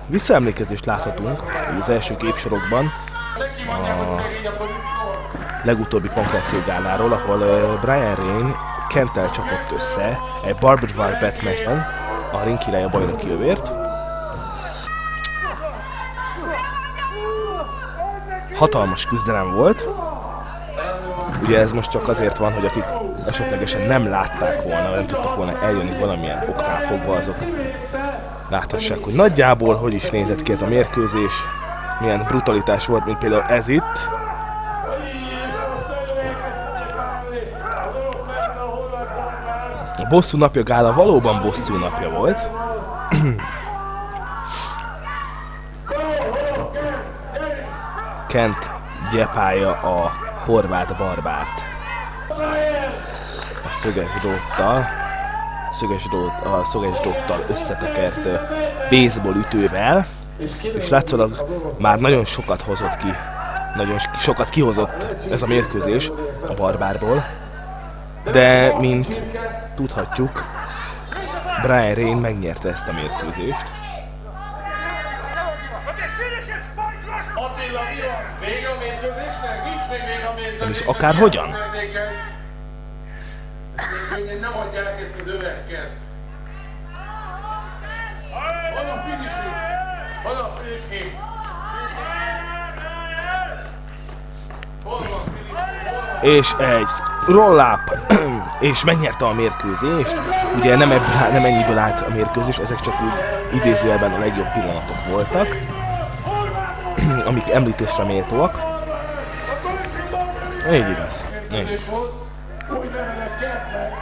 visszaemlékezést láthatunk az első képsorokban a legutóbbi Pankráció gáláról, ahol Brian Rain Kenttel csapott össze egy Barbed Wire Batmatchen, a ring királya bajnoki övért. Hatalmas küzdelem volt. Ugye ez most csak azért van, hogy akik esetlegesen nem látták volna, vagy nem tudtak volna eljönni valamilyen oknál fogva, azok láthassák, hogy nagyjából hogy is nézett ki ez a mérkőzés, milyen brutalitás volt, mint például ez itt. A bosszú napja gála valóban bosszú napja volt. Kent gyepálja a horvát barbárt a szöges dróttal összetekert baseball ütővel, és látszólag már nagyon sokat hozott ki, nagyon sokat kihozott ez a mérkőzés a barbárból, de mint tudhatjuk, Brian Rain megnyerte ezt a mérkőzést. És akárhogyan. Nem adják ezt az öveket. Van a finishing. Van a finishing. És egy roll-up, és megnyerte a mérkőzést. Ugye nem ennyiből állt a mérkőzés, ezek csak úgy idézőjelben a legjobb pillanatok voltak, amik említésre méltóak. Így igaz. Úgy nevelek Kentnek,